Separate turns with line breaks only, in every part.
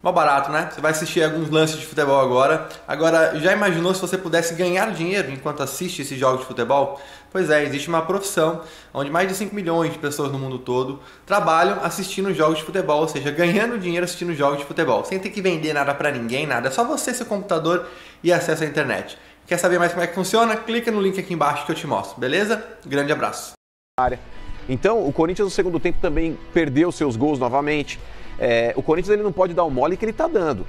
Mó barato, né? Você vai assistir alguns lances de futebol agora. Agora, já imaginou se você pudesse ganhar dinheiro enquanto assiste esses jogos de futebol? Pois é, existe uma profissão onde mais de 5 milhões de pessoas no mundo todo trabalham assistindo jogos de futebol, ou seja, ganhando dinheiro assistindo jogos de futebol, sem ter que vender nada pra ninguém, nada. É só você, seu computador e acesso à internet. Quer saber mais como é que funciona? Clica no link aqui embaixo que eu te mostro, beleza? Grande abraço.
Então, o Corinthians no segundo tempo também perdeu seus gols novamente. O Corinthians ele não pode dar o mole que ele está dando.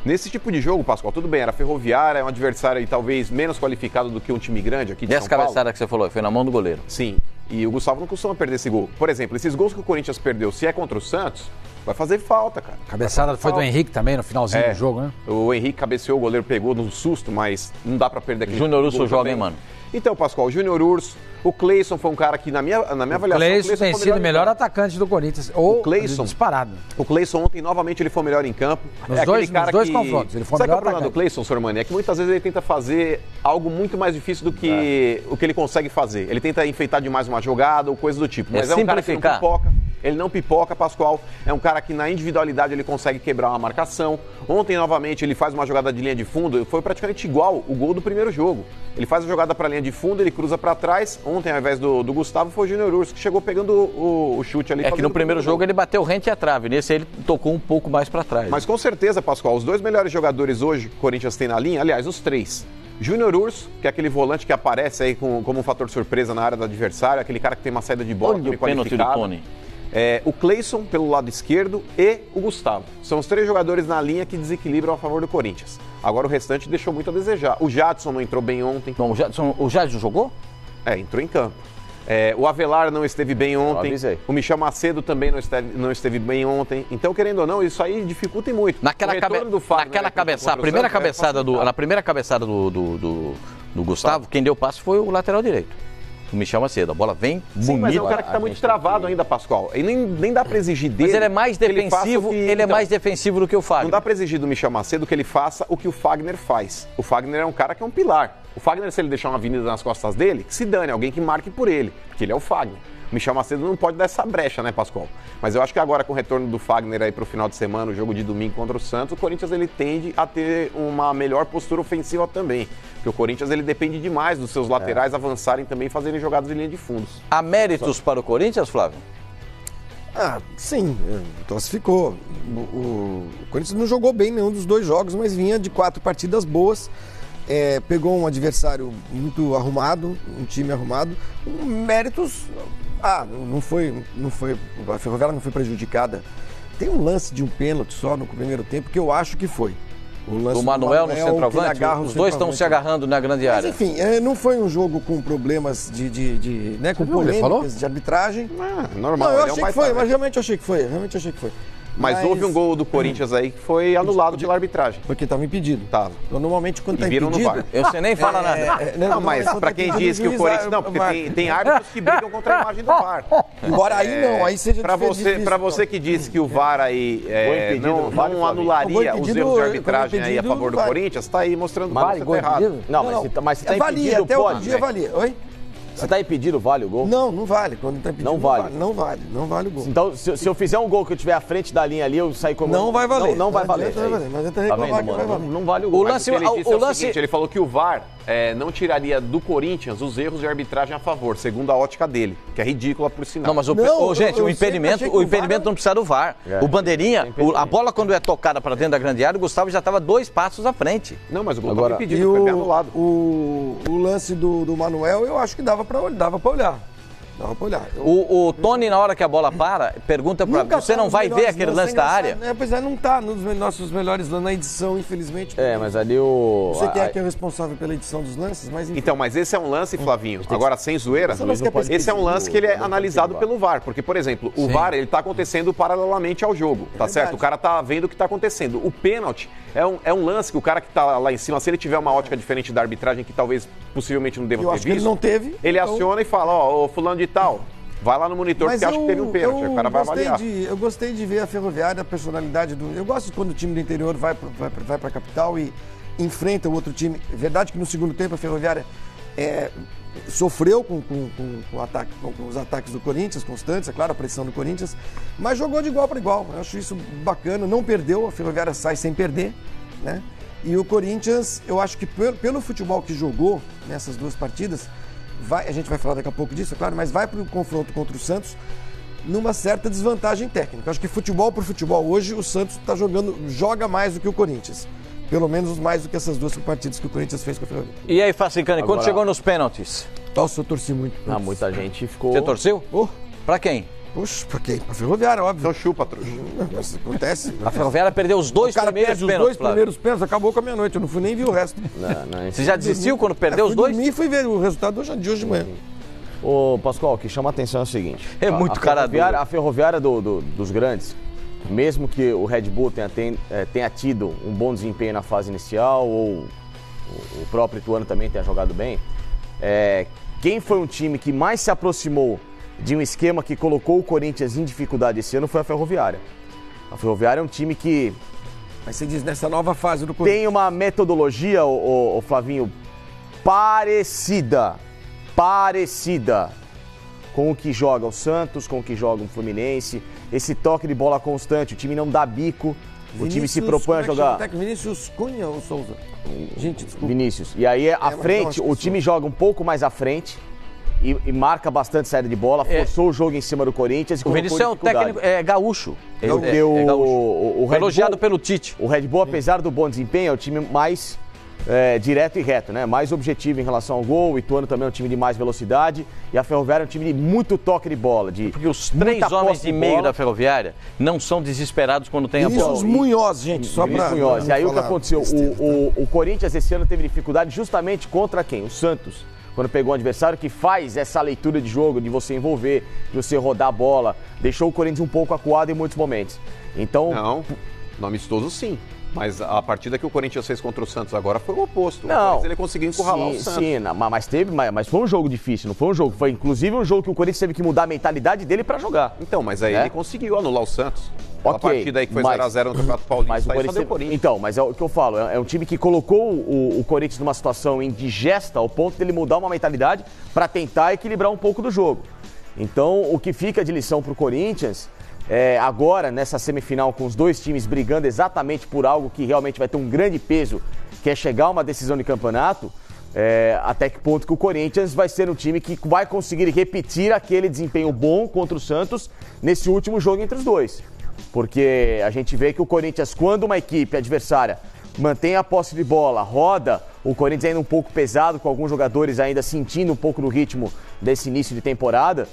Nesse tipo de jogo, Pascoal, tudo bem, era Ferroviária, é um adversário aí, talvez menos qualificado do que um time grande aqui de São Paulo.
E essa cabeçada que você falou, foi na mão do goleiro.
Sim, e o Gustavo não costuma perder esse gol. Por exemplo, esses gols que o Corinthians perdeu, se é contra o Santos, vai fazer falta, cara.
Cabeçada foi do Henrique também, no finalzinho do jogo, né?
O Henrique cabeceou, o goleiro pegou no susto, mas não dá pra perder aquele
Júnior Urso joga, hein, mano?
Então, Pascoal, o Júnior Urso, o Cleison foi um cara que, na minha avaliação...
O Cleison tem sido o melhor atacante do Corinthians, ou disparado.
O Cleison ontem, novamente, ele foi o melhor em campo.
Nos dois confrontos, ele foi o melhor.
Sabe qual é o problema do Cleison, Sormani? É que muitas vezes ele tenta fazer algo muito mais difícil do que o que ele consegue fazer. Ele tenta enfeitar demais uma jogada ou coisa do tipo. Mas é um cara que não pipoca. Ele não pipoca, Pascoal. É um cara que na individualidade ele consegue quebrar uma marcação. Ontem, novamente, ele faz uma jogada de linha de fundo. Foi praticamente igual o gol do primeiro jogo. Ele faz a jogada para a linha de fundo, ele cruza para trás. Ontem, ao invés do Gustavo, foi o Júnior Urso que chegou pegando o chute ali.
É que no primeiro jogo ele bateu rente e a trave. Nesse ele tocou um pouco mais para trás.
Mas com certeza, Pascoal, os dois melhores jogadores hoje que o Corinthians tem na linha, aliás, os três. Júnior Urso, que é aquele volante que aparece aí como um fator surpresa na área do adversário, aquele cara que tem uma saída de bola
também qualificada.
O Cleison pelo lado esquerdo e o Gustavo. São os três jogadores na linha que desequilibram a favor do Corinthians. Agora o restante deixou muito a desejar. O Jadson não entrou bem ontem.
Não, o Jadson jogou?
Entrou em campo. O Avelar não esteve bem ontem. O Michel Macedo também não esteve bem ontem. Então, querendo ou não, isso aí dificulta muito.
Na primeira cabeçada do Gustavo, quem deu passe foi o lateral direito. O Michel Macedo, a bola vem bonita.
Sim, mas é um cara que está muito travado ainda, Pascoal. E nem dá para exigir dele.
Mas ele é mais defensivo, mais defensivo do que o Fagner.
Não dá para exigir do Michel Macedo que ele faça o que o Fagner faz. O Fagner é um cara que é um pilar. O Fagner, se ele deixar uma avenida nas costas dele, que se dane, alguém que marque por ele, porque ele é o Fagner. O Michel Macedo não pode dar essa brecha, né, Pascoal? Mas eu acho que agora, com o retorno do Fagner aí pro final de semana, o jogo de domingo contra o Santos, o Corinthians ele tende a ter uma melhor postura ofensiva também. Porque o Corinthians ele depende demais dos seus laterais avançarem também e fazerem jogadas de linha de fundos.
Há méritos para o Corinthians, Flávio?
Sim, classificou. O Corinthians não jogou bem nenhum dos dois jogos, mas vinha de 4 partidas boas. Pegou um adversário muito arrumado, um time arrumado. Méritos... não foi. A Ferroviária não foi prejudicada. Tem um lance de um pênalti só no primeiro tempo que eu acho que foi.
O lance do Manuel no centroavante? Os dois estão se agarrando na grande área.
Mas enfim, não foi um jogo com problemas com polêmicas de arbitragem.
Normal.
Eu achei que foi, mas realmente achei que foi.
Mas houve um gol do Corinthians aí que foi anulado pela arbitragem.
Porque estava impedido.
Tava.
Então, normalmente, quando está
impedido...
no VAR.
Você nem fala nada.
Não, mas para quem diz que o Corinthians... Não, porque tem árbitros que brigam contra a imagem do VAR.
Embora aí seja difícil.
Para você que disse que o VAR aí não anularia os erros de arbitragem aí a favor do Corinthians, está aí mostrando que você está errado.
Não, mas se está impedido,
até outro dia valia. Oi?
Se está impedido, vale o gol?
Não vale. Quando está impedido, não vale o gol.
Então, se eu fizer um gol que eu estiver à frente da linha ali, eu sair como...
Não vai valer.
Não vai valer.
Mas até reclamar que vai valer.
Não vale o gol. Ele falou que o VAR não tiraria do Corinthians os erros de arbitragem a favor, segundo a ótica dele, que é ridícula por sinal.
Não, mas o impedimento não precisa do VAR. O bandeirinha, a bola quando é tocada para dentro da grande área, o Gustavo já estava 2 passos à frente.
Não, mas o gol estava impedido, foi bem anulado.
O lance do Manuel, eu acho que dava para olhar.
O Tony, na hora que a bola para, pergunta para você não vai ver aquele lance da área?
Pois não está nos nossos melhores lances na edição, infelizmente.
Mas ali o...
Você que é o responsável pela edição dos lances, mas enfim.
Então, mas esse é um lance, Flavinho, agora sem zoeira, esse é um lance que ele é analisado pelo VAR, porque, por exemplo, o VAR, ele está acontecendo paralelamente ao jogo, tá certo? O cara tá vendo o que está acontecendo. O pênalti é um lance que o cara que está lá em cima, se ele tiver uma ótica diferente da arbitragem, que talvez, possivelmente não deva ter visto,
ele não teve.
Ele aciona e fala, ô fulano de tal, vai lá no monitor porque acha que teve um pênalti, o cara vai avaliar.
Eu gostei de ver a Ferroviária, a personalidade do... Eu gosto quando o time do interior vai para a capital e enfrenta o outro time. É verdade que no segundo tempo a Ferroviária sofreu com os ataques do Corinthians constantes, é claro, a pressão do Corinthians, mas jogou de igual para igual. Eu acho isso bacana, não perdeu, a Ferroviária sai sem perder, né? E o Corinthians, eu acho que pelo futebol que jogou nessas duas partidas, a gente vai falar daqui a pouco disso, é claro, mas vai para o confronto contra o Santos numa certa desvantagem técnica. Eu acho que futebol por futebol hoje o Santos joga mais do que o Corinthians. Pelo menos mais do que essas duas partidas que o Corinthians fez com a Ferroviária.
E aí, Facicani, quando chegou nos pênaltis?
Nossa, eu torci muito.
Muita gente ficou...
Você torceu? Pra quem?
Poxa, pra quem? Pra Ferroviária, óbvio.
Então chupa, trouxa.
Isso acontece.
A Ferroviária perdeu os dois primeiros pênaltis.
Os dois primeiros pênaltis, acabou com a minha noite. Eu não fui nem ver o resto.
Você já desistiu quando perdeu os dois?
Eu fui ver o resultado de hoje de manhã.
Ô, Pascoal, o que chama a atenção é o seguinte.
É muito cara dura.
A Ferroviária dos grandes, mesmo que o Red Bull tenha tido um bom desempenho na fase inicial, ou o próprio Ituano também tenha jogado bem, quem foi um time que mais se aproximou de um esquema que colocou o Corinthians em dificuldade esse ano foi a Ferroviária. A Ferroviária é um time que...
Mas você diz nessa nova fase do Corinthians.
Tem uma metodologia, o Flavinho, parecida com o que joga o Santos, com o que joga o Fluminense. Esse toque de bola constante, o time não dá bico, o time se propõe a jogar...
Vinícius Cunha ou Souza? Gente, desculpa.
Vinícius. E aí, à frente, o time joga um pouco mais à frente e marca bastante saída de bola, forçou o jogo em cima do Corinthians e
o Vinícius é um técnico gaúcho.
Porque o Red
elogiado
Bull,
pelo Tite.
O Red Bull, apesar do bom desempenho, é o time mais... direto e reto, né? Mais objetivo em relação ao gol. O Ituano também é um time de mais velocidade e a Ferroviária é um time de muito toque de bola.
Porque os 3 homens e meio da Ferroviária não são desesperados quando tem a bola.
Vinícius Munhoz, gente, só pra...
Munhoz. E aí o que aconteceu? O Corinthians esse ano teve dificuldade justamente contra quem? O Santos. Quando pegou um adversário que faz essa leitura de jogo, de você envolver, de você rodar a bola, deixou o Corinthians um pouco acuado em muitos momentos. Então...
Não, no amistoso sim. Mas a partida que o Corinthians fez contra o Santos agora foi o oposto.
Não,
ele conseguiu encurralar o Santos.
Sim, mas foi um jogo difícil, não foi um jogo. Foi inclusive um jogo que o Corinthians teve que mudar a mentalidade dele pra jogar.
Então, mas aí ele conseguiu anular o Santos. A partida aí que foi 0x0 no Campeonato Paulista,
mas o Corinthians. Então, mas é o que eu falo, é um time que colocou o Corinthians numa situação indigesta ao ponto dele mudar uma mentalidade pra tentar equilibrar um pouco do jogo. Então, o que fica de lição pro Corinthians... agora, nessa semifinal, com os dois times brigando exatamente por algo que realmente vai ter um grande peso, que é chegar a uma decisão de campeonato, até que ponto que o Corinthians vai ser um time que vai conseguir repetir aquele desempenho bom contra o Santos nesse último jogo entre os dois. Porque a gente vê que o Corinthians, quando uma equipe adversária mantém a posse de bola, roda, o Corinthians ainda um pouco pesado, com alguns jogadores ainda sentindo um pouco do ritmo desse início de temporada,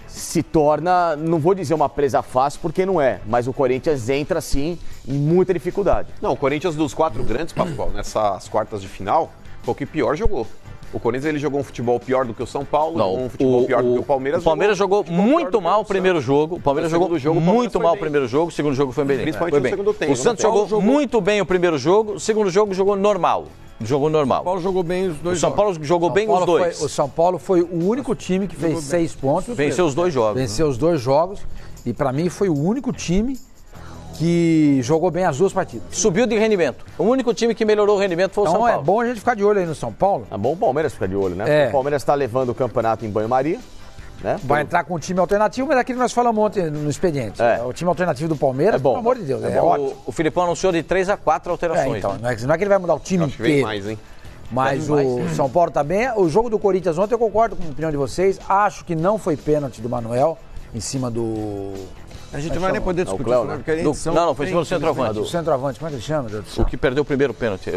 se torna, não vou dizer uma presa fácil, porque não é, mas o Corinthians entra, sim, em muita dificuldade.
Não, o Corinthians dos 4 grandes, Pascoal, nessas quartas de final, foi o que pior jogou. O Corinthians ele jogou um futebol pior do que o São Paulo, jogou um futebol pior do que o Palmeiras.
O Palmeiras jogou muito mal o primeiro jogo. O Palmeiras jogou muito mal o primeiro jogo, o segundo jogo foi bem.
Principalmente no segundo tempo.
O Santos jogou muito bem o primeiro jogo, o segundo jogo jogou normal. Jogou normal.
O São Paulo jogou bem os dois.
O São Paulo jogou bem os dois.
O São Paulo foi o único time que fez 6 pontos.
Venceu os 2 jogos.
Venceu os 2 jogos. E pra mim foi o único time que jogou bem as 2 partidas.
Subiu de rendimento. O único time que melhorou o rendimento foi o São Paulo.
Então é bom a gente ficar de olho aí no São Paulo.
É bom o Palmeiras ficar de olho, né? O Palmeiras está levando o campeonato em banho-maria. Né?
Vai entrar com um time alternativo, mas é aquilo que nós falamos ontem no expediente. O time alternativo do Palmeiras, pelo amor de Deus. Ótimo.
O Filipão anunciou de 3 a 4 alterações.
Então, não é que ele vai mudar o time
inteiro. Acho que vem mais, hein?
Mas o São Paulo tá bem. O jogo do Corinthians ontem, eu concordo com a opinião de vocês. Acho que não foi pênalti do Manuel em cima do...
A gente não vai nem poder discutir.
Não, foi em cima do centroavante.
O centroavante, como é que ele chama?
O que perdeu o primeiro pênalti.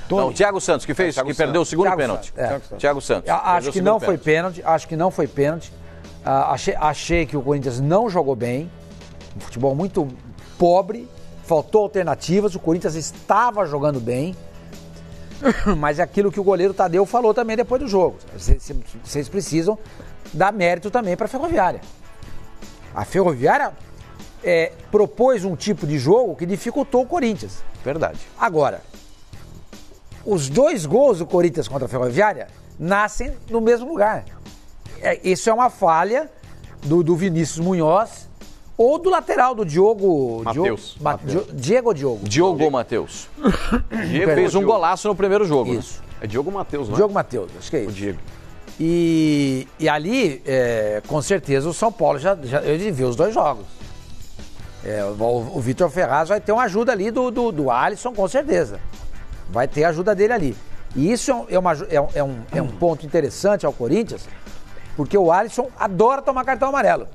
Não, o Thiago Santos, que perdeu o segundo pênalti. Thiago Santos.
Acho que não foi pênalti. Achei que o Corinthians não jogou bem. Um futebol muito pobre. Faltou alternativas. O Corinthians estava jogando bem. Mas é aquilo que o goleiro Tadeu falou também depois do jogo. Vocês precisam dar mérito também para a Ferroviária. A Ferroviária propôs um tipo de jogo que dificultou o Corinthians.
Verdade.
Agora, os 2 gols do Corinthians contra a Ferroviária nascem no mesmo lugar. Isso é uma falha do Vinícius Munhoz ou do lateral do Diogo...
Diogo Matheus. Diego fez um golaço no primeiro jogo.
Isso.
Né?
É Diogo Matheus, não é?
Diogo Matheus, acho que é isso.
O Diego.
E ali, com certeza, o São Paulo ele viu os 2 jogos. O Vitor Ferraz vai ter uma ajuda ali do Alisson, com certeza. Vai ter a ajuda dele ali. E isso é um ponto interessante ao Corinthians, porque o Alisson adora tomar cartão amarelo.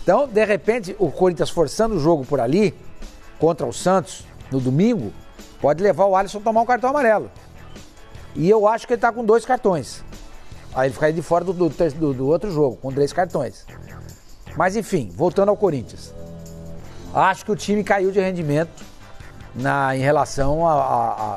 Então, de repente, o Corinthians forçando o jogo por ali, contra o Santos, no domingo, pode levar o Alisson a tomar um cartão amarelo. E eu acho que ele tá com 2 cartões. Aí ele ficaria de fora do outro jogo, com 3 cartões. Mas enfim, voltando ao Corinthians. Acho que o time caiu de rendimento em relação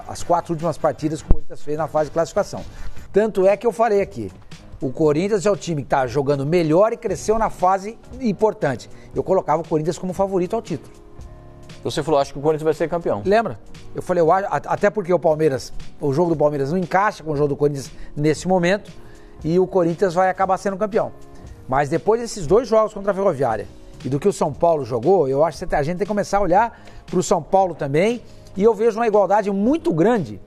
às 4 últimas partidas que o Corinthians fez na fase de classificação. Tanto é que eu falei aqui, o Corinthians é o time que está jogando melhor e cresceu na fase importante. Eu colocava o Corinthians como favorito ao título.
Você falou, acho que o Corinthians vai ser campeão.
Lembra? Eu falei, até porque o jogo do Palmeiras não encaixa com o jogo do Corinthians nesse momento e o Corinthians vai acabar sendo campeão. Mas depois desses 2 jogos contra a Ferroviária e do que o São Paulo jogou, eu acho que a gente tem que começar a olhar para o São Paulo também, e eu vejo uma igualdade muito grande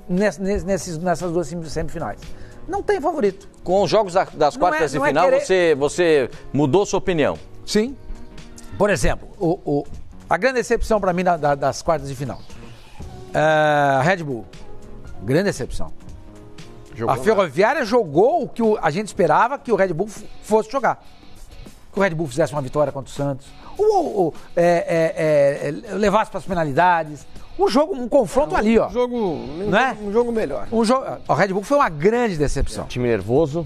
nessas 2 semifinais. Não tem favorito.
Com os jogos das quartas de final, você mudou sua opinião?
Sim. Por exemplo, a grande decepção para mim das quartas de final. Red Bull. Grande decepção. A Ferroviária jogou o que a gente esperava que o Red Bull fosse jogar. Que o Red Bull fizesse uma vitória contra o Santos. Levasse para as penalidades. Um confronto ali, ó.
Um jogo melhor.
O Red Bull foi uma grande decepção.
Time nervoso.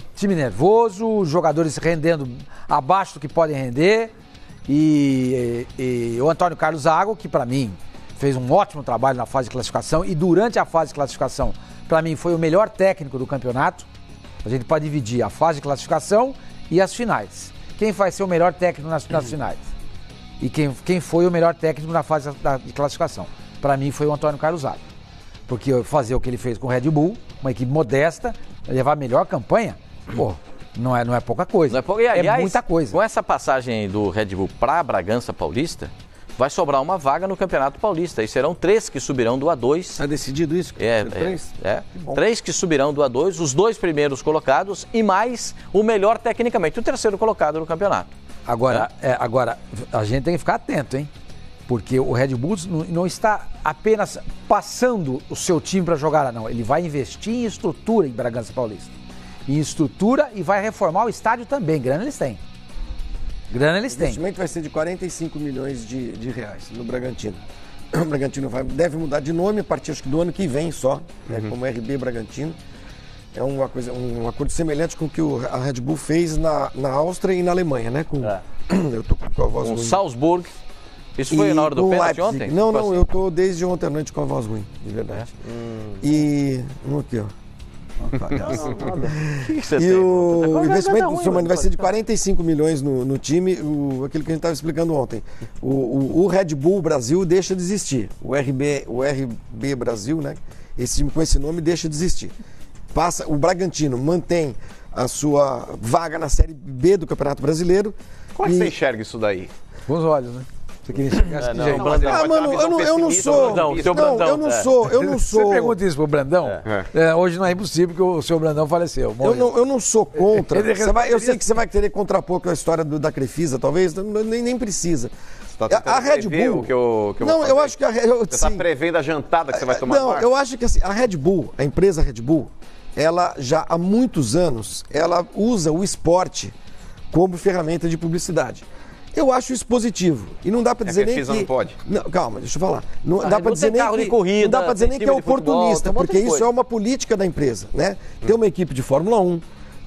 Os jogadores rendendo abaixo do que podem render. E o Antônio Carlos Zago, que para mim fez um ótimo trabalho na fase de classificação e durante a fase de classificação, para mim foi o melhor técnico do campeonato. A gente pode dividir a fase de classificação e as finais. Quem vai ser o melhor técnico nas finais? E quem foi o melhor técnico na fase de classificação? Para mim foi o Antônio Carlos Zago. Porque fazer o que ele fez com o Red Bull, uma equipe modesta, levar a melhor campanha, não é pouca coisa.
Aliás,
muita coisa.
Com essa passagem do Red Bull para Bragança Paulista, vai sobrar uma vaga no Campeonato Paulista. E serão 3 que subirão do A2.
Está decidido isso?
3 que subirão do A2, os 2 primeiros colocados e mais o melhor tecnicamente, o 3º colocado no campeonato.
Agora, a gente tem que ficar atento, hein? Porque o Red Bull não está apenas passando o seu time para jogar lá, não. Ele vai investir em estrutura em Bragança Paulista. Em estrutura e vai reformar o estádio também. Grana eles têm.
O investimento vai ser de 45 milhões de reais no Bragantino. O Bragantino deve mudar de nome a partir acho que do ano que vem só, né, como RB Bragantino. É um acordo semelhante com o que a Red Bull fez na Áustria e na Alemanha, né? Eu tô com a voz ruim.
Salzburg. Isso foi na hora do pênalti ontem?
Não, eu tô desde ontem à noite com a voz ruim, de verdade. E aqui, ó. E o investimento do Somani vai ser de 45 milhões no time, aquilo que a gente estava explicando ontem. O Red Bull Brasil deixa de existir. O RB Brasil, né? Esse time com esse nome deixa de existir. O Bragantino mantém a sua vaga na Série B do Campeonato Brasileiro.
Como é que você enxerga isso daí?
Com os olhos, né? Você queria enxergar
eu não sou. Eu não sou.
Você pergunta isso pro Brandão? Hoje não é impossível que o seu Brandão faleceu.
Eu não sou contra. Eu sei que você vai querer contrapor com a história da Crefisa, talvez. Nem precisa. A Red Bull. Eu acho que a Red Bull.
Você está prevendo a jantada que você vai tomar agora?
Não, eu acho que assim, a Red Bull, a empresa Red Bull, ela já há muitos anos, ela usa o esporte como ferramenta de publicidade. Eu acho isso positivo. E não dá para dizer nem que...
não pode.
Não, calma, deixa eu falar. Não dá para dizer nem que é oportunista, porque isso é uma política da empresa, né? Tem uma equipe de Fórmula 1,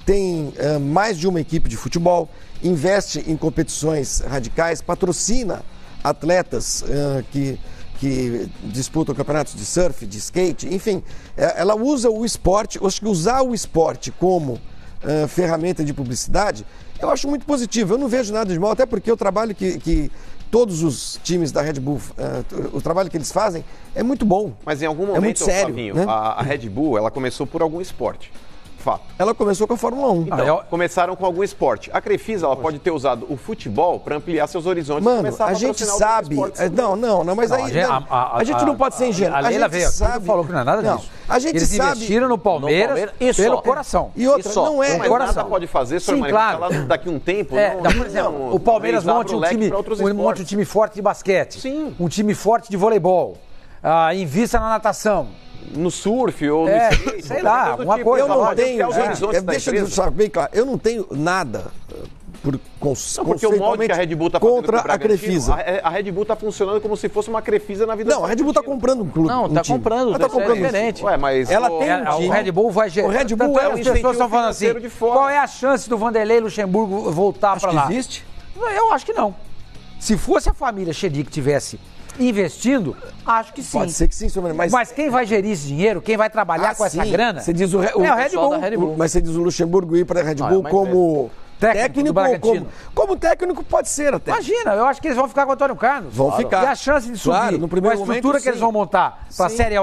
tem mais de uma equipe de futebol, investe em competições radicais, patrocina atletas que disputam campeonatos de surf, de skate, enfim. Ela usa o esporte, eu acho que usar o esporte como ferramenta de publicidade, eu acho muito positivo. Eu não vejo nada de mal, até porque o trabalho que todos os times da Red Bull, o trabalho que eles fazem é muito bom.
Mas em algum momento,
muito sério,
Flavinho,
né?
a Red Bull, ela começou por algum esporte. Fato.
Ela começou com a Fórmula 1.
Então, começaram com algum esporte. A Crefisa, ela pode ter usado o futebol para ampliar seus horizontes.
Mano, a gente sabe... Não, mas aí... A gente não pode ser ingênuo.
A Leila veio aqui e falou que não é nada disso.
A gente
Eles
sabe...
investiram no Palmeiras pelo coração.
E outra, não é...
Mas nada pode fazer,
Sim, claro.
daqui a um tempo...
Por exemplo, o Palmeiras monte um time forte de basquete.
Sim.
Um time forte de voleibol. Invista na natação.
No surf ou no skate,
sei lá, alguma coisa.
Eu não tenho... Deixa eu deixar bem claro. Eu não tenho nada...
Porque o molde que a Red Bull está fazendo
contra a Crefisa.
A Red Bull está funcionando como se fosse uma Crefisa na vida
Não, a Red Bull está comprando um clube.
Não, está comprando.
Ela está comprando
diferente.
Ué, mas
ela tem um time.
O Red Bull vai...
O Red Bull
as pessoas estão falando assim, qual é a chance do Vanderlei Luxemburgo voltar para lá?
Existe?
Eu acho que não. Se fosse a família Chedi que tivesse investindo, acho que sim.
Pode ser que sim,
mas quem vai gerir esse dinheiro, quem vai trabalhar com essa grana,
você diz o Red
Bull.
Mas você diz o Luxemburgo ir para a Red Bull como... Técnico como técnico pode ser até.
Imagina, eu acho que eles vão ficar com o Antônio Carlos.
Vão ficar.
E a chance de subir
no primeiro
com a estrutura
momento,
que eles vão montar para a Série A